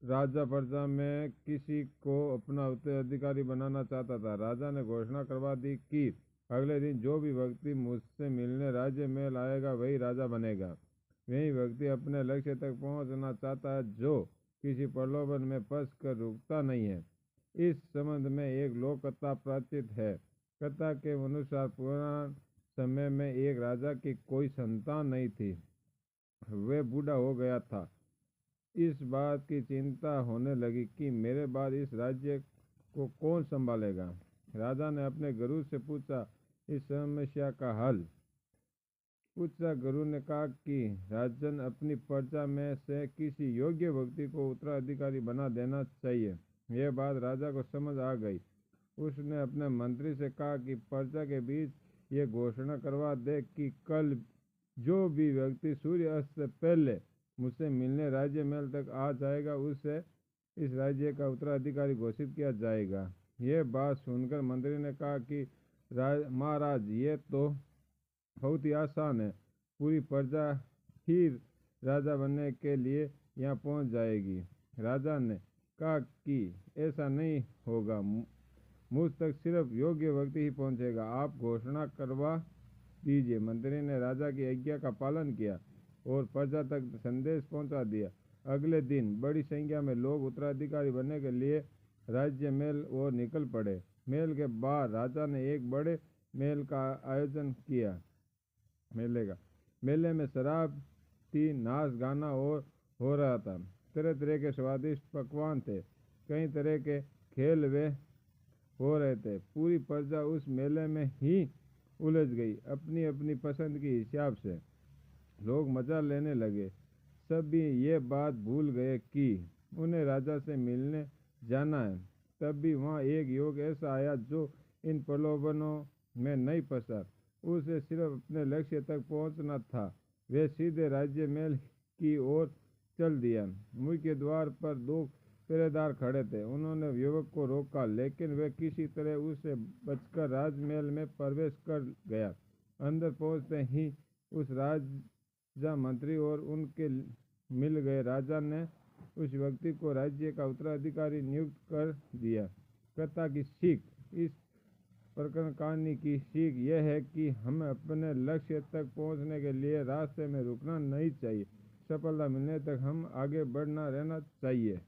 राजा प्रजा में किसी को अपना उत्तराधिकारी बनाना चाहता था। राजा ने घोषणा करवा दी कि अगले दिन जो भी व्यक्ति मुझसे मिलने राज्य में आएगा वही राजा बनेगा। वही व्यक्ति अपने लक्ष्य तक पहुंचना चाहता है जो किसी प्रलोभन में फंस कर रुकता नहीं है। इस संबंध में एक लोक कथा प्रचलित है। कथा के अनुसार पुराने समय में एक राजा की कोई संतान नहीं थी। वह बूढ़ा हो गया था। इस बात की चिंता होने लगी कि मेरे बाद इस राज्य को कौन संभालेगा। राजा ने अपने गुरु से पूछा इस समस्या का हल। गुरु ने कहा कि राजन, अपनी प्रजा में से किसी योग्य व्यक्ति को उत्तराधिकारी बना देना चाहिए। यह बात राजा को समझ आ गई। उसने अपने मंत्री से कहा कि प्रजा के बीच ये घोषणा करवा दे कि कल जो भी व्यक्ति सूर्य अस्त से पहले मुझसे मिलने राज्य महल तक आ जाएगा उसे इस राज्य का उत्तराधिकारी घोषित किया जाएगा। यह बात सुनकर मंत्री ने कहा कि महाराज, ये तो बहुत ही आसान है। पूरी प्रजा ही राजा बनने के लिए यहाँ पहुँच जाएगी। राजा ने कहा कि ऐसा नहीं होगा, मुझ तक सिर्फ योग्य व्यक्ति ही पहुँचेगा। आप घोषणा करवा दीजिए। मंत्री ने राजा की आज्ञा का पालन किया और प्रजा तक संदेश पहुंचा दिया। अगले दिन बड़ी संख्या में लोग उत्तराधिकारी बनने के लिए राज्य महल और निकल पड़े। महल के बाहर राजा ने एक बड़े मेल का आयोजन किया। मेले में शराब थी, नाच गाना और हो रहा था। तरह तरह के स्वादिष्ट पकवान थे, कई तरह के खेल वे हो रहे थे। पूरी प्रजा उस मेले में ही उलझ गई, अपनी अपनी पसंद के हिसाब से। लोग मजा लेने लगे। सभी ये बात भूल गए कि उन्हें राजा से मिलने जाना है। तब भी वहाँ एक युवक ऐसा आया जो इन प्रलोभनों में नहीं फंसा। उसे सिर्फ अपने लक्ष्य तक पहुँचना था। वे सीधे राज्य महल की ओर चल दिया। मुख्य द्वार पर दो पहरेदार खड़े थे। उन्होंने युवक को रोका, लेकिन वह किसी तरह उससे बचकर राजमहल में प्रवेश कर गया। अंदर पहुंचते ही उस राजा मंत्री और उनके मिल गए। राजा ने उस व्यक्ति को राज्य का उत्तराधिकारी नियुक्त कर दिया। कथा की सीख। इस प्रकरण कहानी की सीख यह है कि हमें अपने लक्ष्य तक पहुंचने के लिए रास्ते में रुकना नहीं चाहिए। सफलता मिलने तक हम आगे बढ़ना रहना चाहिए।